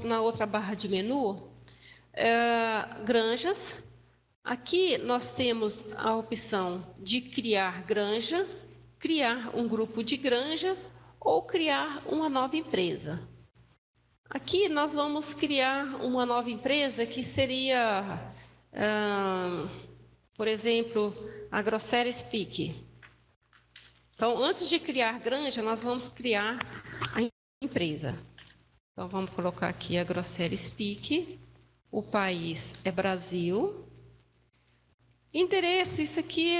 na outra barra de menu, granjas. Aqui nós temos a opção de criar granja, criar um grupo de granja ou criar uma nova empresa. Aqui nós vamos criar uma nova empresa que seria, por exemplo, a Grosseria Speak. Então, antes de criar granja, nós vamos criar a empresa. Então, vamos colocar aqui a Grosseria Speak. O país é Brasil. Endereço, isso aqui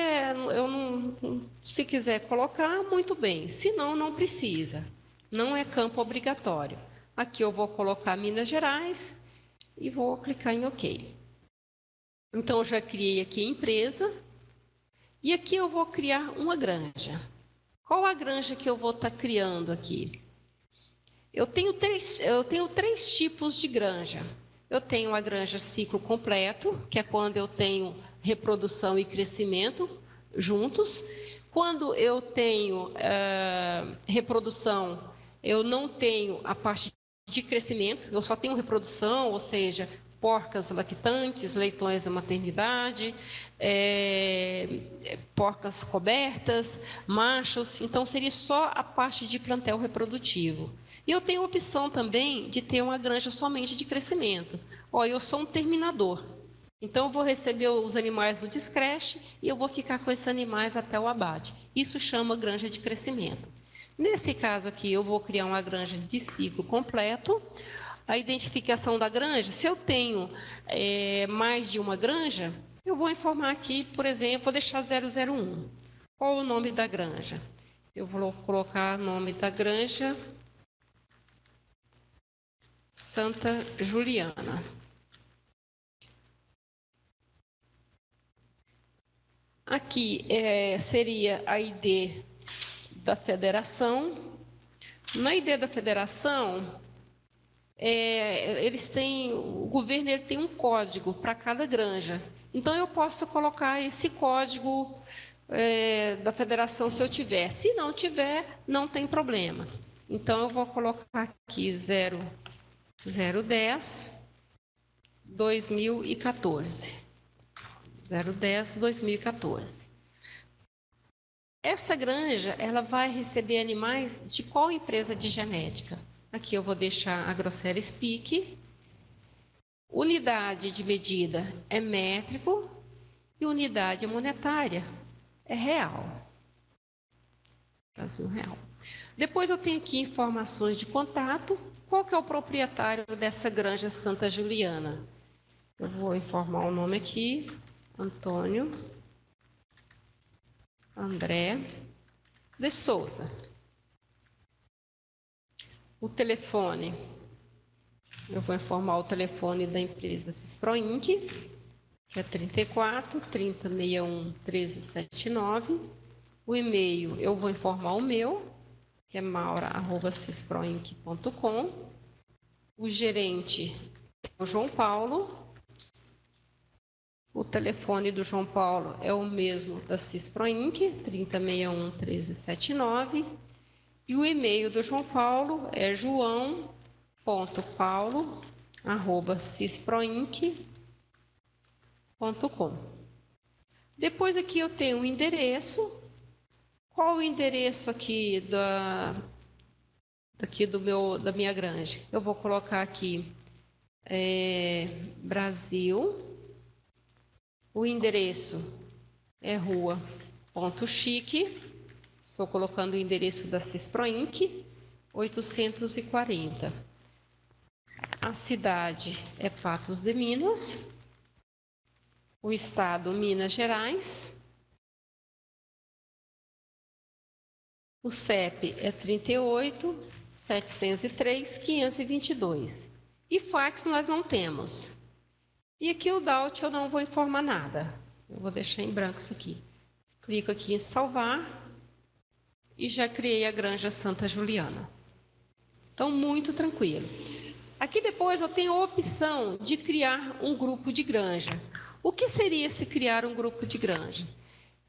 se quiser colocar, muito bem. Se não, não precisa. Não é campo obrigatório. Aqui eu vou colocar Minas Gerais e vou clicar em OK. Então, eu já criei aqui a empresa. E aqui eu vou criar uma granja. Qual a granja que eu vou estar criando aqui? Eu tenho três tipos de granja. Eu tenho a granja ciclo completo, que é quando eu tenho reprodução e crescimento juntos. Quando eu tenho reprodução, eu não tenho a parte de crescimento, eu só tenho reprodução, ou seja, porcas lactantes, leitões da maternidade, porcas cobertas, machos. Então, seria só a parte de plantel reprodutivo. E eu tenho a opção também de ter uma granja somente de crescimento. Eu sou um terminador. Então, eu vou receber os animais do descreche e eu vou ficar com esses animais até o abate. Isso chama granja de crescimento. Nesse caso aqui, eu vou criar uma granja de ciclo completo. A identificação da granja, se eu tenho mais de uma granja, eu vou informar aqui, por exemplo, vou deixar 001. Qual o nome da granja? Eu vou colocar o nome da granja Santa Juliana. Aqui seria a ID da federação. Na ID da federação, o governo tem um código para cada granja. Então, eu posso colocar esse código da federação se eu tiver. Se não tiver, não tem problema. Então, eu vou colocar aqui 010 2014. 010 2014. Essa granja, ela vai receber animais de qual empresa de genética? Aqui eu vou deixar a Grosseria Speak. Unidade de medida é métrico e unidade monetária é real. Brasil real. Depois eu tenho aqui informações de contato. Qual que é o proprietário dessa granja Santa Juliana? Eu vou informar o nome aqui. Antônio André de Souza. O telefone, eu vou informar o telefone da empresa Cisproinc, que é 34 3061 1379. O e-mail, eu vou informar o meu, que é maura@cisproinc.com. O gerente é o João Paulo. O telefone do João Paulo é o mesmo da Cisproinc, 3061 1379. E o e-mail do João Paulo é joão.paulo@cisproinc.com. Depois aqui eu tenho o endereço. Qual o endereço aqui da minha granja? Eu vou colocar aqui Brasil. O endereço é Rua Ponto Chique. Estou colocando o endereço da Cisproinc, 840. A cidade é Patos de Minas. O estado, Minas Gerais. O CEP é 38 703 522. E fax nós não temos. E aqui o DAUT eu não vou informar nada. Eu vou deixar em branco isso aqui. Clico aqui em salvar. E já criei a granja Santa Juliana. Então, muito tranquilo. Aqui depois eu tenho a opção de criar um grupo de granja. O que seria se criar um grupo de granja?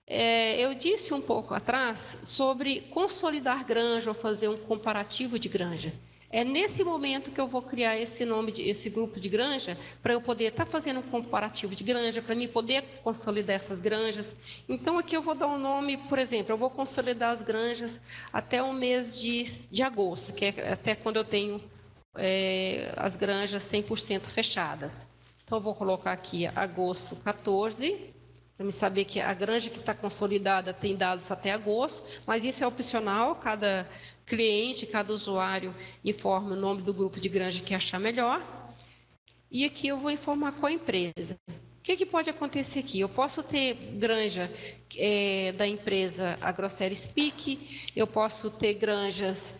Eu disse um pouco atrás sobre consolidar granja ou fazer um comparativo de granja. É nesse momento que eu vou criar esse grupo de granja, para eu poder estar fazendo um comparativo de granja, para mim poder consolidar essas granjas. Então, aqui eu vou dar um nome, por exemplo, eu vou consolidar as granjas até o mês de agosto, que é até quando eu tenho as granjas 100% fechadas. Então, eu vou colocar aqui agosto 14, para me saber que a granja que está consolidada tem dados até agosto, mas isso é opcional, cada cliente, cada usuário informa o nome do grupo de granja que achar melhor. E aqui eu vou informar qual empresa. O que pode acontecer aqui? Eu posso ter granja da empresa AgroSéries Peak, eu posso ter granjas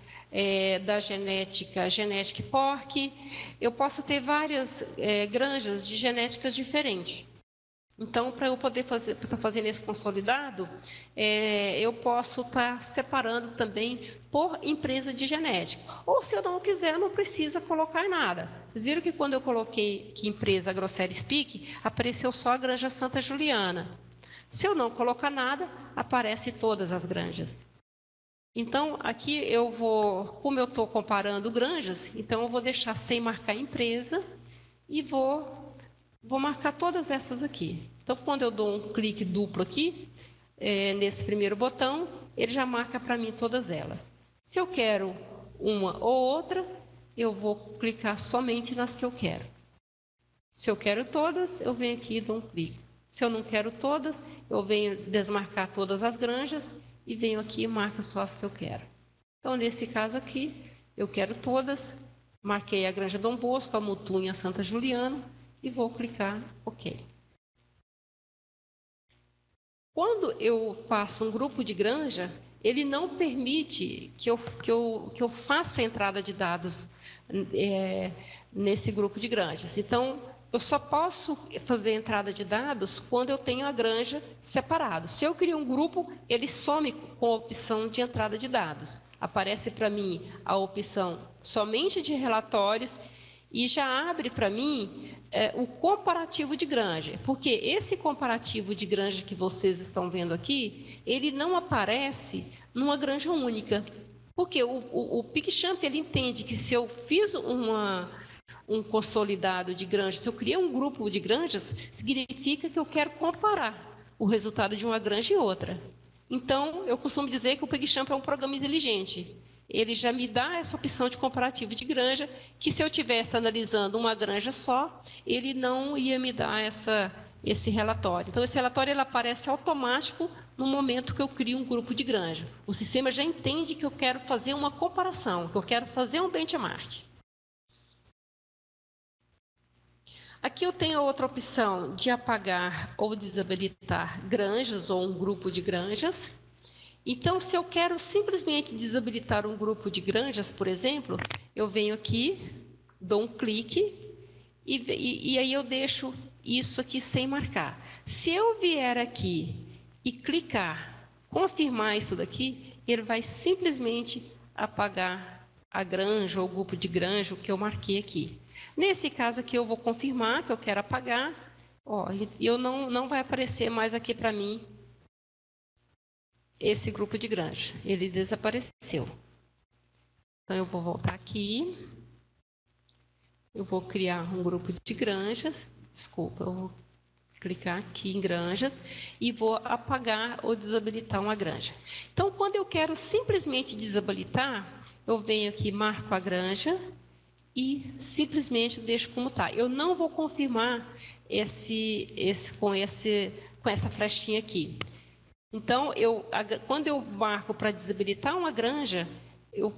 da Genetic Pork, eu posso ter várias granjas de genéticas diferentes. Então, para eu poder estar fazendo esse consolidado, eu posso estar separando também por empresa de genética. Ou, se eu não quiser, não precisa colocar nada. Vocês viram que quando eu coloquei que empresa AgroSéries Peak, apareceu só a Granja Santa Juliana. Se eu não colocar nada, aparecem todas as granjas. Então, aqui eu vou, como eu estou comparando granjas, então eu vou deixar sem marcar empresa e vou marcar todas essas aqui. Então, quando eu dou um clique duplo aqui, nesse primeiro botão, ele já marca para mim todas elas. Se eu quero uma ou outra, eu vou clicar somente nas que eu quero. Se eu quero todas, eu venho aqui e dou um clique. Se eu não quero todas, eu venho desmarcar todas as granjas e venho aqui e marco só as que eu quero. Então, nesse caso aqui, eu quero todas, marquei a Granja Dom Bosco, a Mutunha, a Santa Juliana, e vou clicar OK. Quando eu passo um grupo de granja, ele não permite que eu faça a entrada de dados nesse grupo de granjas. Então, eu só posso fazer a entrada de dados quando eu tenho a granja separado. Se eu crio um grupo, ele some com a opção de entrada de dados. Aparece para mim a opção somente de relatórios e já abre para mim o comparativo de granja, porque esse comparativo de granja que vocês estão vendo aqui, ele não aparece numa granja única, porque o PicChamp ele entende que se eu fiz um consolidado de granjas, se eu criei um grupo de granjas, significa que eu quero comparar o resultado de uma granja e outra. Então, eu costumo dizer que o PicChamp é um programa inteligente. Ele já me dá essa opção de comparativo de granja, que se eu estivesse analisando uma granja só, ele não ia me dar esse relatório. Então, esse relatório ele aparece automático no momento que eu crio um grupo de granja. O sistema já entende que eu quero fazer uma comparação, que eu quero fazer um benchmark. Aqui eu tenho outra opção de apagar ou desabilitar granjas ou um grupo de granjas. Então, se eu quero simplesmente desabilitar um grupo de granjas, por exemplo, eu venho aqui, dou um clique e aí eu deixo isso aqui sem marcar. Se eu vier aqui e clicar, confirmar isso daqui, ele vai simplesmente apagar a granja ou o grupo de granja que eu marquei aqui. Nesse caso aqui, eu vou confirmar que eu quero apagar. E não vai aparecer mais aqui para mim esse grupo de granja. Ele desapareceu. Então, eu vou voltar aqui. Eu vou criar um grupo de granjas. Desculpa, eu vou clicar aqui em granjas e vou apagar ou desabilitar uma granja. Então, quando eu quero simplesmente desabilitar, eu venho aqui, marco a granja e simplesmente deixo como está. Eu não vou confirmar com essa flechinha aqui. Então, quando eu marco para desabilitar uma granja, eu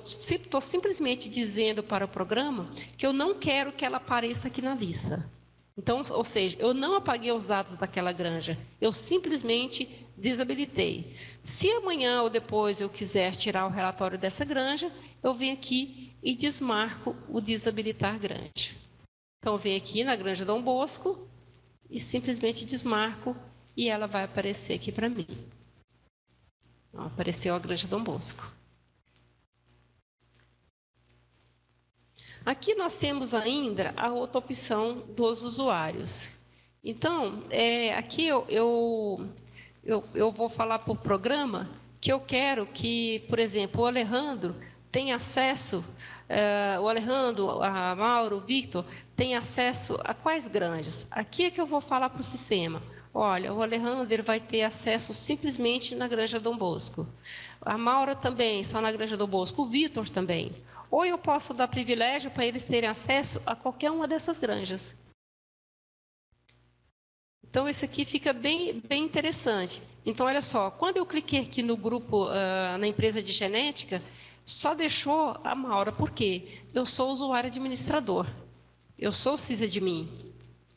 estou simplesmente dizendo para o programa que eu não quero que ela apareça aqui na lista. Então, ou seja, eu não apaguei os dados daquela granja, eu simplesmente desabilitei. Se amanhã ou depois eu quiser tirar o relatório dessa granja, eu venho aqui e desmarco o desabilitar granja. Então, eu venho aqui na Granja Dom Bosco e simplesmente desmarco e ela vai aparecer aqui para mim. Então, apareceu a Granja Dom Bosco. Aqui nós temos ainda a outra opção dos usuários. Então, aqui eu vou falar para o programa que eu quero que, por exemplo, o Alejandro tem acesso, o Alejandro, a Mauro, o Victor, tem acesso a quais granjas? Aqui é que eu vou falar para o sistema. Olha, o Alejandro ele vai ter acesso simplesmente na Granja Dom Bosco. A Maura também, só na Granja Dom Bosco. O Victor também. Ou eu posso dar privilégio para eles terem acesso a qualquer uma dessas granjas. Então, esse aqui fica bem interessante. Então, olha só, quando eu cliquei aqui no grupo, na empresa de genética, só deixou a Maura. Por quê? Eu sou usuário administrador. Eu sou sysadmin.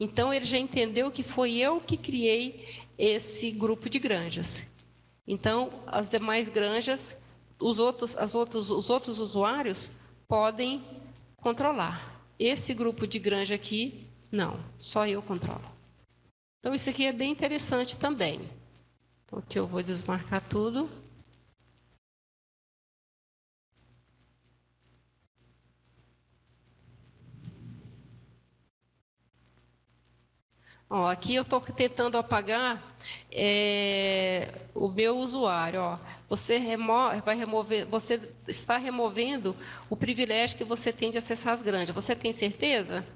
Então, ele já entendeu que foi eu que criei esse grupo de granjas. Então, as demais granjas, os outros usuários podem controlar. Esse grupo de granja aqui, não, só eu controlo. Então, isso aqui é bem interessante também. Então, aqui eu vou desmarcar tudo. Ó, aqui eu estou tentando apagar o meu usuário. Ó. Você está removendo o privilégio que você tem de acessar as granjas. Você tem certeza?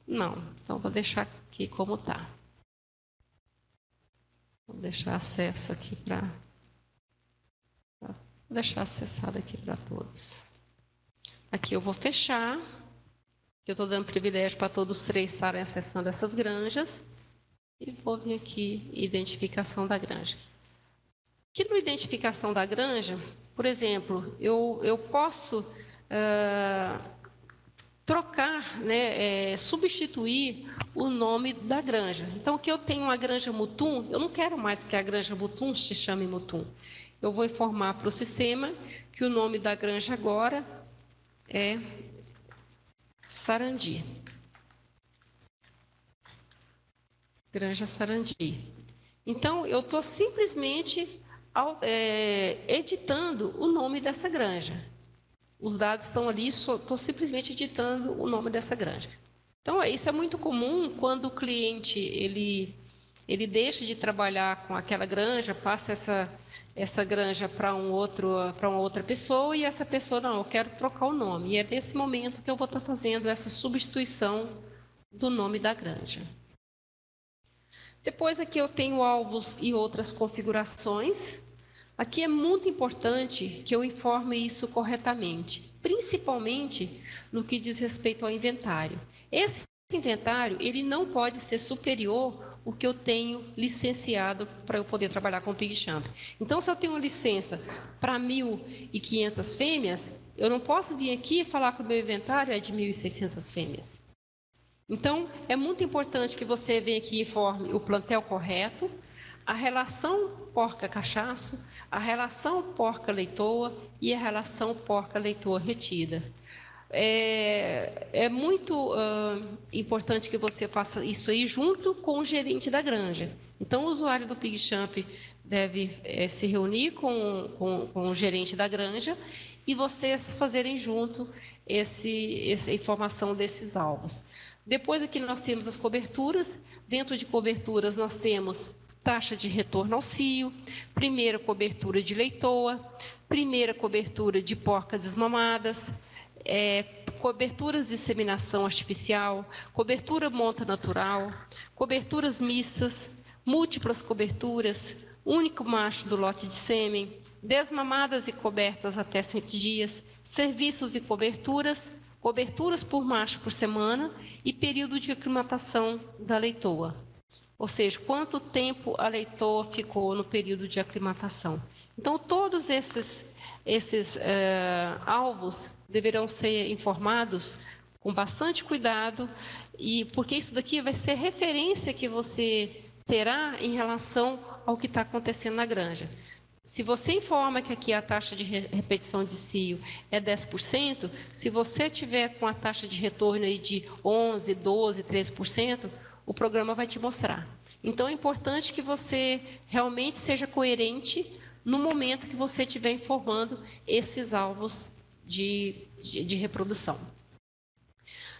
Não. Então, vou deixar aqui como está. Vou deixar acesso aqui para... Vou deixar acessado aqui para todos. Aqui eu vou fechar. Eu estou dando privilégio para todos os 3 estarem acessando essas granjas. E vou vir aqui, identificação da granja. Aqui no identificação da granja, por exemplo, eu posso trocar, né, substituir o nome da granja. Então, aqui eu tenho uma granja Mutum, eu não quero mais que a granja Mutum se chame Mutum. Eu vou informar para o sistema que o nome da granja agora é Sarandi. Granja Sarandi. Então, eu estou simplesmente editando o nome dessa granja. Os dados estão ali, estou simplesmente editando o nome dessa granja. Então, isso é muito comum quando o cliente ele deixa de trabalhar com aquela granja, passa essa granja para uma outra pessoa e essa pessoa, não, eu quero trocar o nome. E é nesse momento que eu vou estar fazendo essa substituição do nome da granja. Depois aqui eu tenho alvos e outras configurações. Aqui é muito importante que eu informe isso corretamente, principalmente no que diz respeito ao inventário. Esse inventário ele não pode ser superior ao que eu tenho licenciado para eu poder trabalhar com o PigChamp. Então, se eu tenho uma licença para 1.500 fêmeas, eu não posso vir aqui e falar que o meu inventário é de 1.600 fêmeas. Então, é muito importante que você venha aqui e informe o plantel correto, a relação porca-cachaço, a relação porca-leitoa e a relação porca-leitoa retida. É muito importante que você faça isso aí junto com o gerente da granja. Então, o usuário do PigChamp deve se reunir com o gerente da granja e vocês fazerem junto essa informação desses alvos. Depois aqui nós temos as coberturas. Dentro de coberturas nós temos taxa de retorno ao cio, primeira cobertura de leitoa, primeira cobertura de porcas desmamadas, coberturas de inseminação artificial, cobertura monta natural, coberturas mistas, múltiplas coberturas, único macho do lote de sêmen, desmamadas e cobertas até 100 dias, serviços e coberturas, coberturas por macho por semana e período de aclimatação da leitoa. Ou seja, quanto tempo a leitoa ficou no período de aclimatação. Então, todos esses alvos deverão ser informados com bastante cuidado, e porque isso daqui vai ser referência que você terá em relação ao que está acontecendo na granja. Se você informa que aqui a taxa de repetição de cio é 10%, se você tiver com a taxa de retorno aí de 11%, 12%, 13%, o programa vai te mostrar. Então, é importante que você realmente seja coerente no momento que você estiver informando esses alvos de reprodução.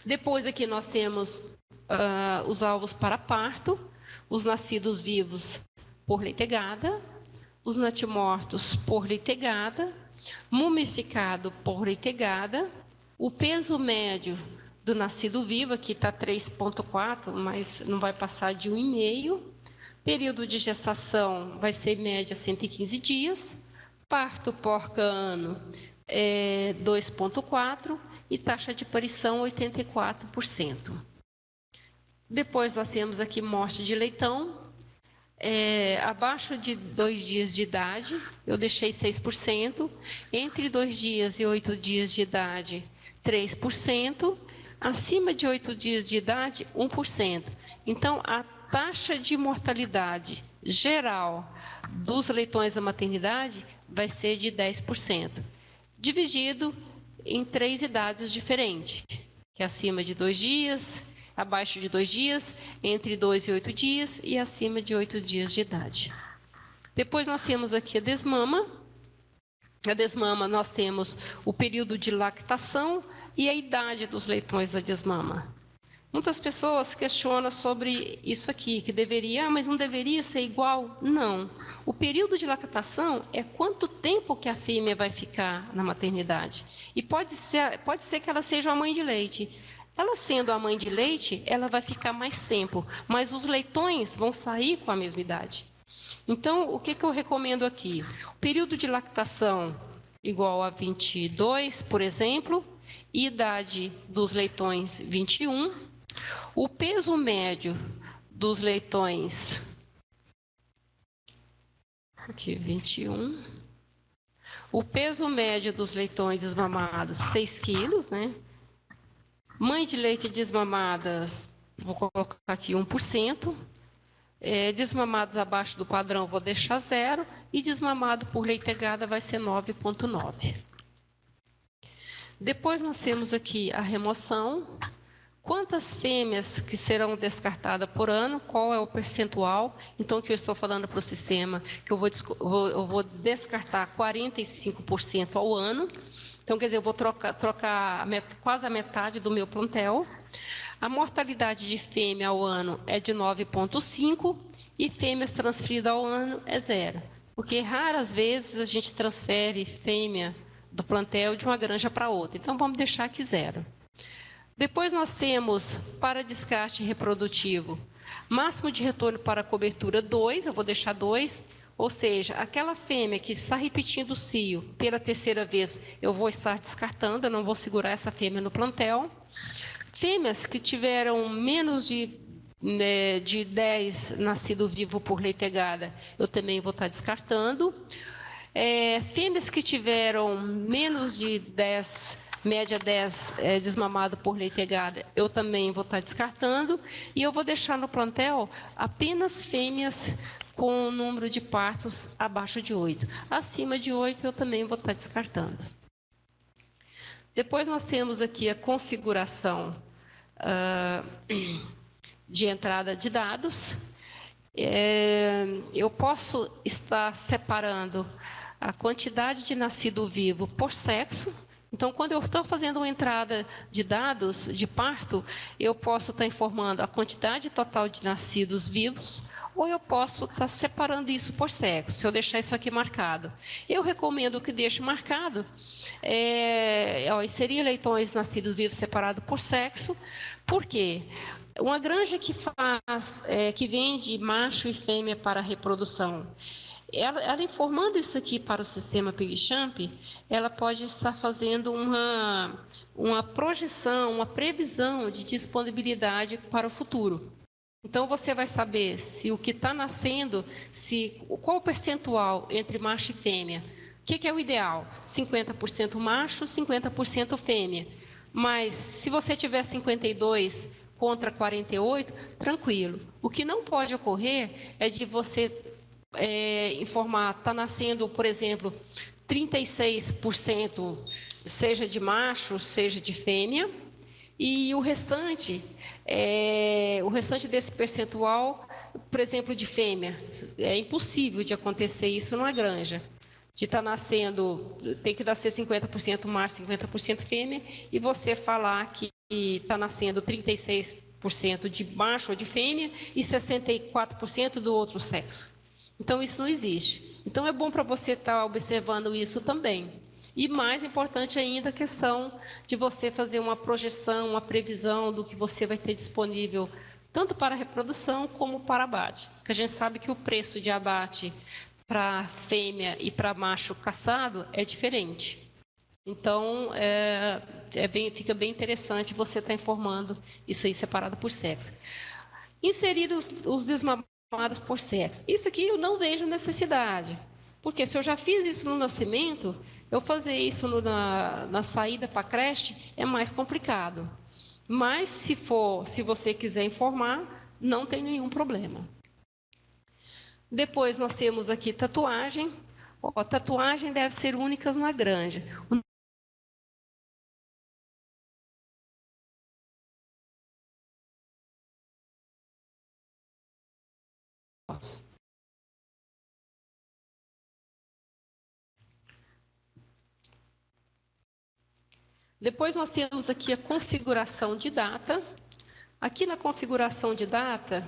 Depois aqui nós temos os alvos para parto, os nascidos vivos por leitegada, os natimortos por leitegada, mumificado por leitegada, o peso médio do nascido vivo, aqui está 3,4, mas não vai passar de 1,5. Período de gestação vai ser média 115 dias. Parto porca ano 2,4 e taxa de aparição 84%. Depois nós temos aqui morte de leitão. Abaixo de 2 dias de idade, eu deixei 6%. Entre 2 dias e 8 dias de idade, 3%. Acima de 8 dias de idade, 1%. Então, a taxa de mortalidade geral dos leitões da maternidade vai ser de 10%, dividido em 3 idades diferentes, que é acima de 2 dias, abaixo de 2 dias, entre 2 e 8 dias e acima de 8 dias de idade. Depois nós temos aqui a desmama. A desmama nós temos o período de lactação e a idade dos leitões da desmama. Muitas pessoas questionam sobre isso aqui, que deveria, mas não deveria ser igual? Não. O período de lactação é quanto tempo que a fêmea vai ficar na maternidade. E pode ser que ela seja a mãe de leite. Ela sendo a mãe de leite, ela vai ficar mais tempo, mas os leitões vão sair com a mesma idade. Então, o que eu recomendo aqui? O período de lactação igual a 22, por exemplo, idade dos leitões 21, o peso médio dos leitões, aqui 21, o peso médio dos leitões desmamados 6 quilos, né? Mãe de leite desmamadas, vou colocar aqui 1%. Desmamados abaixo do padrão, vou deixar 0. E desmamado por leitegada vai ser 9,9. Depois nós temos aqui a remoção. Quantas fêmeas que serão descartadas por ano? Qual é o percentual? Então, que eu estou falando para o sistema, que eu vou descartar 45% ao ano. Então, quer dizer, eu vou trocar quase a metade do meu plantel. A mortalidade de fêmea ao ano é de 9,5 e fêmeas transferidas ao ano é 0. Porque raras vezes a gente transfere fêmea do plantel de uma granja para outra. Então, vamos deixar aqui 0. Depois nós temos, para descarte reprodutivo, máximo de retorno para cobertura 2, eu vou deixar 2. Ou seja, aquela fêmea que está repetindo o cio pela terceira vez, eu vou estar descartando, eu não vou segurar essa fêmea no plantel. Fêmeas que tiveram menos de 10 nascido vivo por leitegada, eu também vou estar descartando. Fêmeas que tiveram menos de 10, média 10 desmamado por leitegada, eu também vou estar descartando. E eu vou deixar no plantel apenas fêmeas com o número de partos abaixo de 8. Acima de 8, eu também vou estar descartando. Depois nós temos aqui a configuração de entrada de dados. Eu posso estar separando a quantidade de nascido vivo por sexo. Então, quando eu estou fazendo uma entrada de dados de parto, eu posso estar informando a quantidade total de nascidos vivos, ou eu posso estar separando isso por sexo, se eu deixar isso aqui marcado. Eu recomendo que deixe marcado, seria leitões nascidos vivos separados por sexo. Por quê? Uma granja que vende macho e fêmea para reprodução, ela informando isso aqui para o sistema PigChamp, ela pode estar fazendo uma projeção, uma previsão de disponibilidade para o futuro. Então, você vai saber se o que está nascendo, qual o percentual entre macho e fêmea. O que é o ideal? 50% macho, 50% fêmea. Mas, se você tiver 52 contra 48, tranquilo. O que não pode ocorrer é de você informar, está nascendo, por exemplo, 36%, seja de macho, seja de fêmea, e o restante desse percentual, por exemplo, de fêmea. É impossível de acontecer isso numa granja. De estar nascendo, tem que nascer 50% macho, 50% fêmea, e você falar que está nascendo 36% de macho ou de fêmea e 64% do outro sexo. Então, isso não existe. Então, é bom para você estar observando isso também. E mais importante ainda a questão de você fazer uma projeção, uma previsão do que você vai ter disponível tanto para reprodução como para abate. Porque a gente sabe que o preço de abate para fêmea e para macho caçado é diferente. Então, fica bem interessante você estar informando isso aí separado por sexo. Inserir os desmamados por sexo. Isso aqui eu não vejo necessidade. Porque se eu já fiz isso no nascimento, eu fazer isso na saída para a creche é mais complicado. Mas se você quiser informar, não tem nenhum problema. Depois nós temos aqui tatuagem. Tatuagem deve ser únicas na granja. Depois nós temos aqui a configuração de data. Aqui na configuração de data,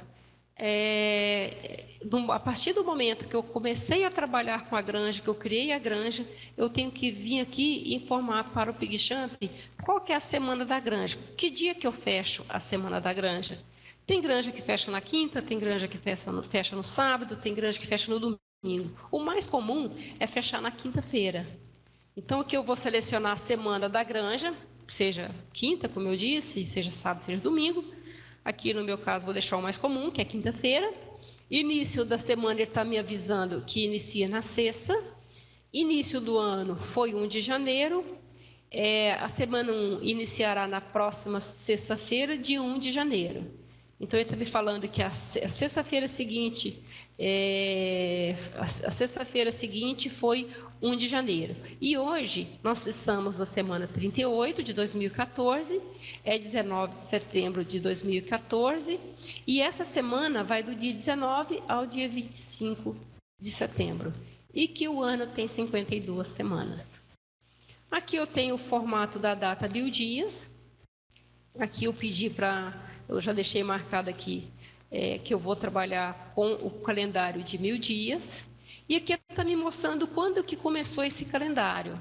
a partir do momento que eu comecei a trabalhar com a granja, que eu criei a granja, eu tenho que vir aqui e informar para o PigChamp qual que é a semana da granja. Que dia que eu fecho a semana da granja? Tem granja que fecha na quinta, tem granja que fecha no sábado, tem granja que fecha no domingo. O mais comum é fechar na quinta-feira. Então, aqui eu vou selecionar a semana da granja, seja quinta, como eu disse, seja sábado, seja domingo. Aqui, no meu caso, vou deixar o mais comum, que é quinta-feira. Início da semana, ele está me avisando que inicia na sexta. Início do ano foi 1 de janeiro. A semana 1 iniciará na próxima sexta-feira, de 1 de janeiro. Então, ele está me falando que a sexta-feira seguinte, foi 1 de janeiro. E hoje, nós estamos na semana 38 de 2014, é 19 de setembro de 2014, e essa semana vai do dia 19 ao dia 25 de setembro, e que o ano tem 52 semanas. Aqui eu tenho o formato da data 1000 dias. Aqui eu pedi eu já deixei marcado aqui, que eu vou trabalhar com o calendário de 1000 dias. E aqui está me mostrando quando que começou esse calendário.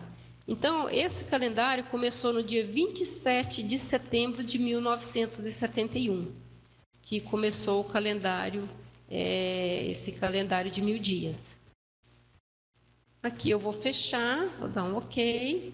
Então, esse calendário começou no dia 27 de setembro de 1971, que começou o calendário, esse calendário de 1000 dias. Aqui eu vou fechar, vou dar um OK.